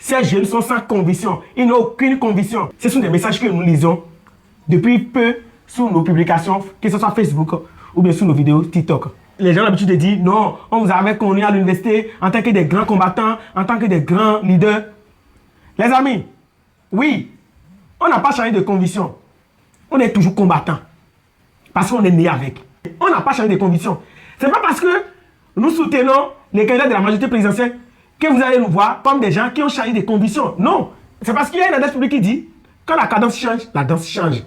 Ces jeunes sont sans conviction. Ils n'ont aucune conviction. Ce sont des messages que nous lisons depuis peu sur nos publications, que ce soit Facebook ou bien sur nos vidéos TikTok. Les gens ont l'habitude de dire non, on vous avait connu à l'université en tant que des grands combattants, en tant que des grands leaders. Les amis, oui, on n'a pas changé de conviction. On est toujours combattant. Parce qu'on est né avec. On n'a pas changé de conviction. Ce n'est pas parce que nous soutenons les candidats de la majorité présidentielle que vous allez nous voir comme des gens qui ont changé de conviction. Non. C'est parce qu'il y a une adresse publique qui dit quand la cadence change, la danse change.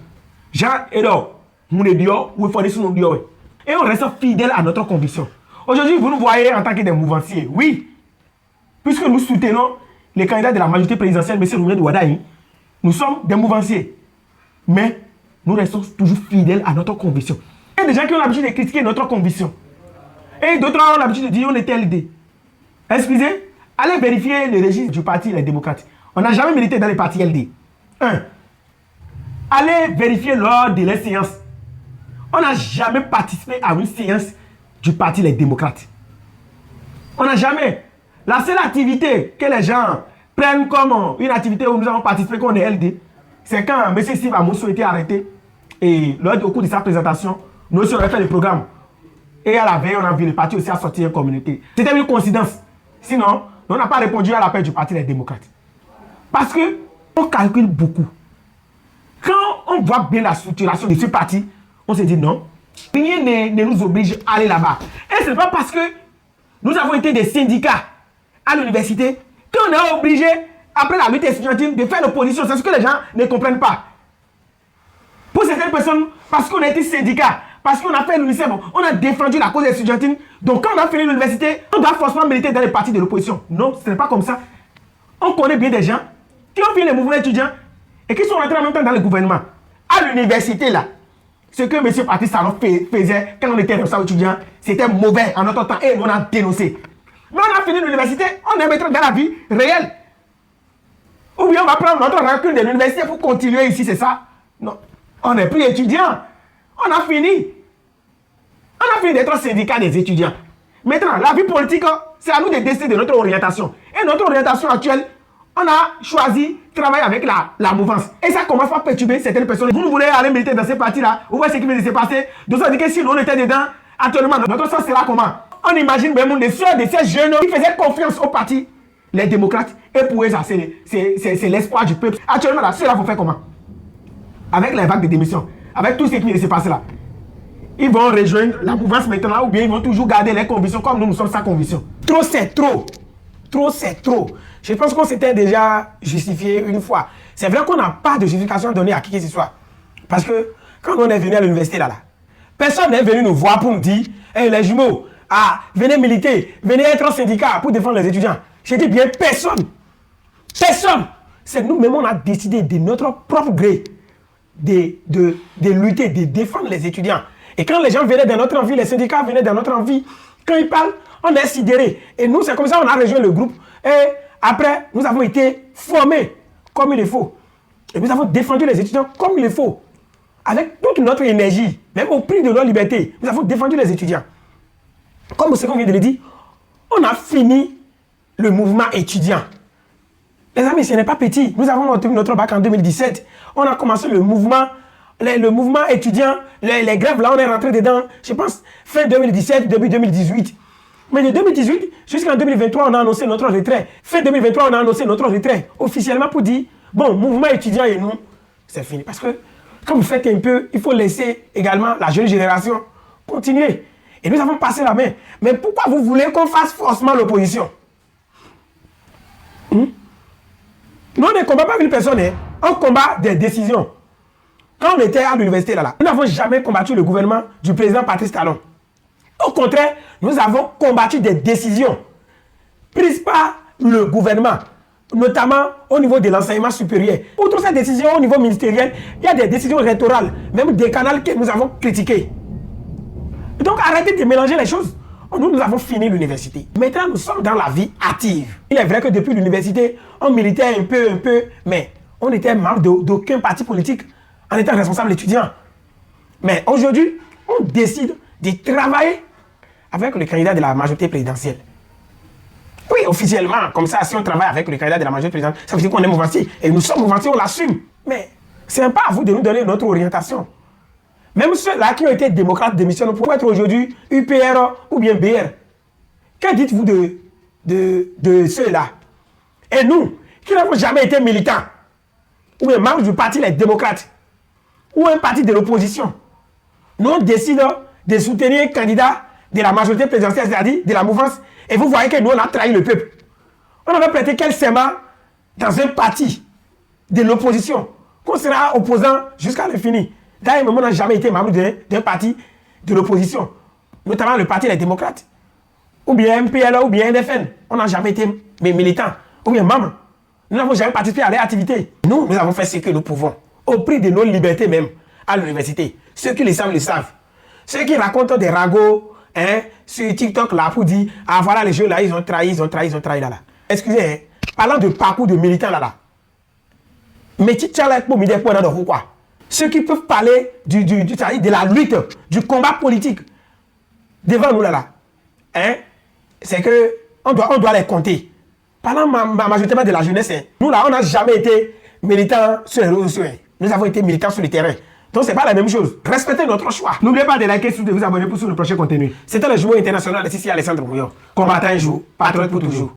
Jean Edor, nous les dions, ou il faut aller sur nos dios. Et on reste fidèle à notre conviction. Aujourd'hui, vous nous voyez en tant que des mouvanciers. Oui. Puisque nous soutenons les candidats de la majorité présidentielle, M. Roumé de Wadaï, nous sommes des mouvanciers. Mais nous restons toujours fidèles à notre conviction. Il y a des gens qui ont l'habitude de critiquer notre conviction. Et d'autres ont l'habitude de dire on était LD. Excusez, allez vérifier le registre du parti Les Démocrates. On n'a jamais milité dans les partis LD. 1. Allez vérifier lors de les séances. On n'a jamais participé à une séance du parti Les Démocrates. On n'a jamais. La seule activité que les gens prennent comme une activité où nous avons participé quand on est LD, c'est quand M. Steve Amosso a été arrêté. Et au cours de sa présentation, nous aussi on a fait le programme. Et à la veille, on a vu le parti aussi à sortir un communiqué. C'était une coïncidence. Sinon, on n'a pas répondu à l'appel du parti Les Démocrates. Parce que on calcule beaucoup. Quand on voit bien la structuration de ce parti, on se dit non, rien ne nous oblige à aller là-bas. Et ce n'est pas parce que nous avons été des syndicats à l'université qu'on est obligé, après la lutte estudiantine, de faire l'opposition. C'est ce que les gens ne comprennent pas. Pour certaines personnes, parce qu'on a été syndicat, parce qu'on a fait l'UNICEF, on a défendu la cause estudiantine. Donc quand on a fini l'université, on doit forcément militer dans les partis de l'opposition. Non, ce n'est pas comme ça. On connaît bien des gens qui ont fini les mouvements étudiants et qui sont rentrés en même temps dans le gouvernement. À l'université, là, ce que M. Patrice Talon faisait quand on était responsable étudiant, c'était mauvais en notre temps et on a dénoncé. Mais on a fini l'université, on est maintenant dans la vie réelle. Ou bien on va prendre notre recul de l'université pour continuer ici, c'est ça? Non. On n'est plus étudiant. On a fini. On a fini d'être syndicat des étudiants. Maintenant, la vie politique, c'est à nous de décider de notre orientation. Et notre orientation actuelle, on a choisi de travailler avec la mouvance. Et ça commence par perturber certaines personnes. Vous voulez aller militer dans ces partis-là, vous voyez ce qui vient de se passer. Donc ça veut dire que si nous on était dedans, actuellement, notre sens sera comment? On imagine même des soeurs de ces jeunes qui faisaient confiance au parti, les démocrates. Et pour eux, ça, c'est l'espoir du peuple. Actuellement, là, ceux-là, il faut faire comment? Avec les vagues de démission, avec tout ce qui vient de se passer là. Ils vont rejoindre la mouvance maintenant ou bien ils vont toujours garder les convictions comme nous sommes sans conviction. Trop, c'est trop. Trop, c'est trop. Je pense qu'on s'était déjà justifié une fois. C'est vrai qu'on n'a pas de justification donnée à qui que ce soit. Parce que quand on est venu à l'université là, personne n'est venu nous voir pour nous dire hey, les jumeaux, venez militer, venez être en syndicat pour défendre les étudiants. J'ai dit bien personne. Personne. C'est nous-mêmes, on a décidé de notre propre gré de lutter, de défendre les étudiants. Et quand les gens venaient dans notre envie, les syndicats venaient dans notre envie, quand ils parlent, on est sidérés. Et nous, c'est comme ça qu'on a rejoint le groupe. Et après, nous avons été formés comme il le faut. Et nous avons défendu les étudiants comme il le faut. Avec toute notre énergie, même au prix de leur liberté, nous avons défendu les étudiants. Comme ce qu'on vient de le dire, on a fini le mouvement étudiant. Les amis, ce n'est pas petit. Nous avons obtenu notre bac en 2017. On a commencé le mouvement étudiant, les grèves, là, on est rentré dedans, je pense, fin 2017, début 2018. Mais de 2018 jusqu'en 2023, on a annoncé notre retrait. Fin 2023, on a annoncé notre retrait officiellement pour dire, bon, mouvement étudiant et nous, c'est fini. Parce que quand vous faites un peu, il faut laisser également la jeune génération continuer. Et nous avons passé la main. Mais pourquoi vous voulez qu'on fasse forcément l'opposition? Nous, on ne combat pas une personne, hein. On combat des décisions. Quand on était à l'université là, nous n'avons jamais combattu le gouvernement du président Patrice Talon. Au contraire, nous avons combattu des décisions prises par le gouvernement, notamment au niveau de l'enseignement supérieur. Outre ces décisions au niveau ministériel, il y a des décisions rectorales, même des canaux que nous avons critiqués. Donc arrêtez de mélanger les choses. Nous avons fini l'université. Maintenant, nous sommes dans la vie active. Il est vrai que depuis l'université, on militait un peu, mais on n'était membre d'aucun parti politique en étant responsable étudiant. Mais aujourd'hui, on décide de travailler avec le candidat de la majorité présidentielle. Oui, officiellement, comme ça, si on travaille avec le candidat de la majorité présidentielle, ça veut dire qu'on est mouvancier. Et nous sommes mouvanciers, on l'assume. Mais ce n'est pas à vous de nous donner notre orientation. Même ceux-là qui ont été démocrates démissionnent pour être aujourd'hui UPR ou bien BR. Que dites-vous de ceux-là? Et nous, qui n'avons jamais été militants, ou bien membres du parti Les Démocrates, ou un parti de l'opposition, nous on décide de soutenir un candidat de la majorité présidentielle, c'est-à-dire de la mouvance, et vous voyez que nous, on a trahi le peuple. On avait prêté quel serment dans un parti de l'opposition, qu'on sera opposant jusqu'à l'infini. D'ailleurs, on n'a jamais été membre d'un parti de l'opposition, notamment le parti Les Démocrates, ou bien MPL, ou bien NFN. On n'a jamais été militants, ou bien membres. Nous n'avons jamais participé à leur activité. Nous avons fait ce que nous pouvons, au prix de nos libertés même, à l'université. Ceux qui le savent, le savent. Ceux qui racontent des ragots sur TikTok là pour dire, ah voilà les jeux là, ils ont trahi là. Excusez, parlant de parcours de militants là. Mais tu as pour des points dans quoi? Ceux qui peuvent parler de la lutte, du combat politique devant nous là. C'est que on doit les compter. Parlant majoritairement de la jeunesse, nous là, on n'a jamais été militants sur les réseaux sociaux. Nous avons été militants sur le terrain. Donc, ce n'est pas la même chose. Respectez notre choix. N'oubliez pas de liker, de vous abonner pour le prochain contenu. C'était le jour international de Sissi Alessandre Mouillon. Combattant un jour, patriote pour toujours.